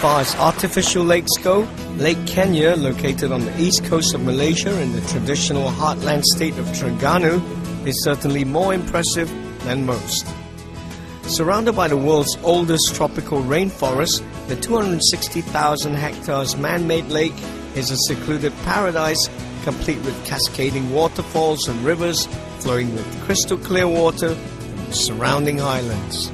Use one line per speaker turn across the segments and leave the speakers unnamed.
far as artificial lakes go, Lake Kenyir, located on the east coast of Malaysia in the traditional heartland state of Terengganu, is certainly more impressive than most. Surrounded by the world's oldest tropical rainforest, the 260,000 hectares man-made lake is a secluded paradise complete with cascading waterfalls and rivers flowing with crystal clear water from the surrounding highlands.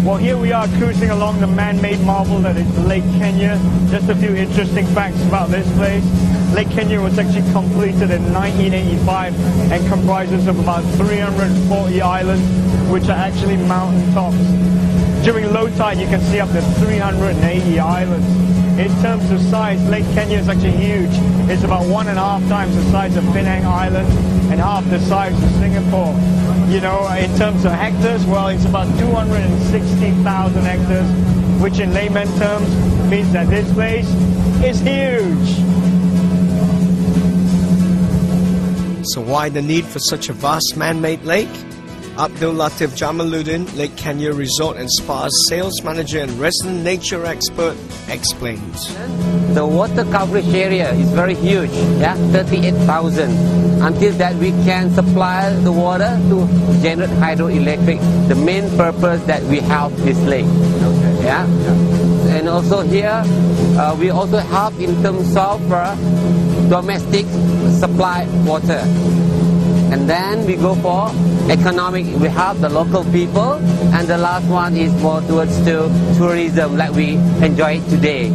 Well, here we are cruising along the man-made marvel that is Lake Kenyir. Just a few interesting facts about this place. Lake Kenyir was actually completed in 1985 and comprises of about 340 islands, which are actually mountain tops. During low tide, you can see up to 380 islands. In terms of size, Lake Kenyir is actually huge. It's about 1.5 times the size of Penang Island and half the size of Singapore. You know, in terms of hectares, well, it's about 260,000 hectares, which in layman terms means that this place is huge.
So why the need for such a vast man-made lake? Abdul Latif Jamaluddin, Lake Kenyir Resort and Spa's sales manager and resident nature expert, explains.
The water coverage area is very huge, 38,000. Until that we can supply the water to generate hydroelectric, the main purpose that we help this lake. And also here, we also help in terms of domestic supply water. And then we go for economic, we help the local people, and the last one is more towards to tourism like we enjoy it today.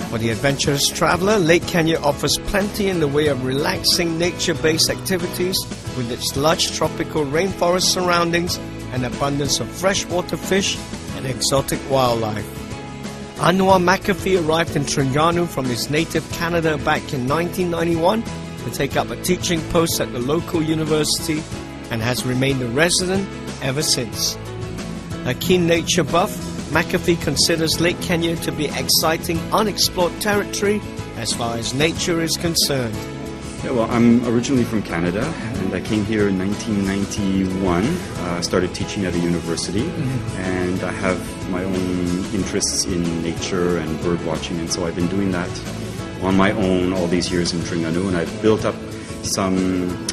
For the adventurous traveler, Lake Kenyir offers plenty in the way of relaxing nature-based activities with its lush tropical rainforest surroundings and abundance of freshwater fish and exotic wildlife. Anwar McAfee arrived in Terengganu from his native Canada back in 1991 to take up a teaching post at the local university and has remained a resident ever since. A keen nature buff, McAfee considers Lake Kenyir to be exciting, unexplored territory as far as nature is concerned.
Yeah, well, I'm originally from Canada, and I came here in 1991. Started teaching at a university, and I have my own interests in nature and bird watching, and so I've been doing that on my own all these years in Terengganu, and I've built up some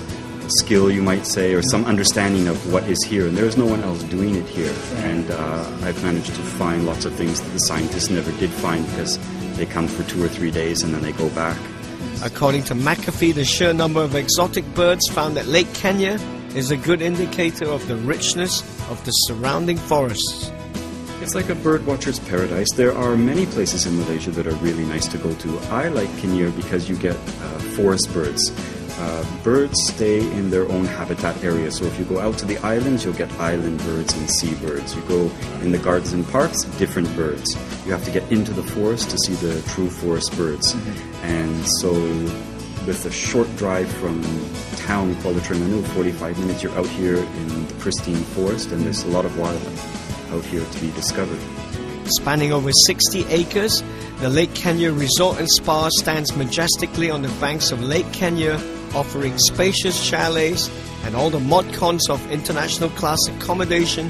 skill, you might say, or some understanding of what is here, and there's no one else doing it here. And I've managed to find lots of things that the scientists never did find because they come for 2 or 3 days and then they go back.
According to McAfee, the sheer number of exotic birds found at Lake Kenyir is a good indicator of the richness of the surrounding forests.
It's like a bird watcher's paradise. There are many places in Malaysia that are really nice to go to. I like Kenyir because you get forest birds. Birds stay in their own habitat area. So if you go out to the islands, you'll get island birds and seabirds. You go in the gardens and parks, different birds. You have to get into the forest to see the true forest birds. And so with a short drive from town called Terrenganu, 45 minutes, you're out here in the pristine forest, and there's a lot of wildlife out here to be discovered.
Spanning over 60 acres, the Lake Kenyir Resort and Spa stands majestically on the banks of Lake Kenyir, offering spacious chalets and all the mod cons of international class accommodation,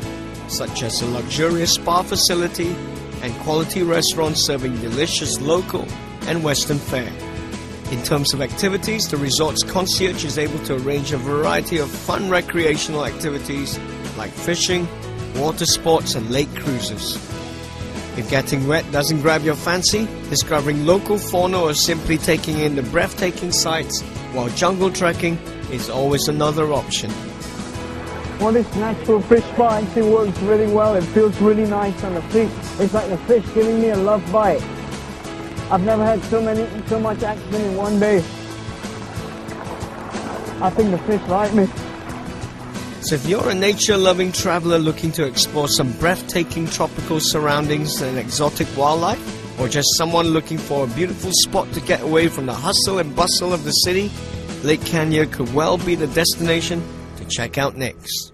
such as a luxurious spa facility and quality restaurants serving delicious local and Western fare. In terms of activities, the resort's concierge is able to arrange a variety of fun recreational activities like fishing, water sports and lake cruises. If getting wet doesn't grab your fancy, discovering local fauna or simply taking in the breathtaking sights while jungle trekking is always another option.
Well, this natural fish spa actually works really well. It feels really nice on the feet. It's like the fish giving me a love bite. I've never had so much action in one day. I think the fish like me.
So if you're a nature-loving traveler looking to explore some breathtaking tropical surroundings and exotic wildlife, or just someone looking for a beautiful spot to get away from the hustle and bustle of the city, Lake Kenyir could well be the destination to check out next.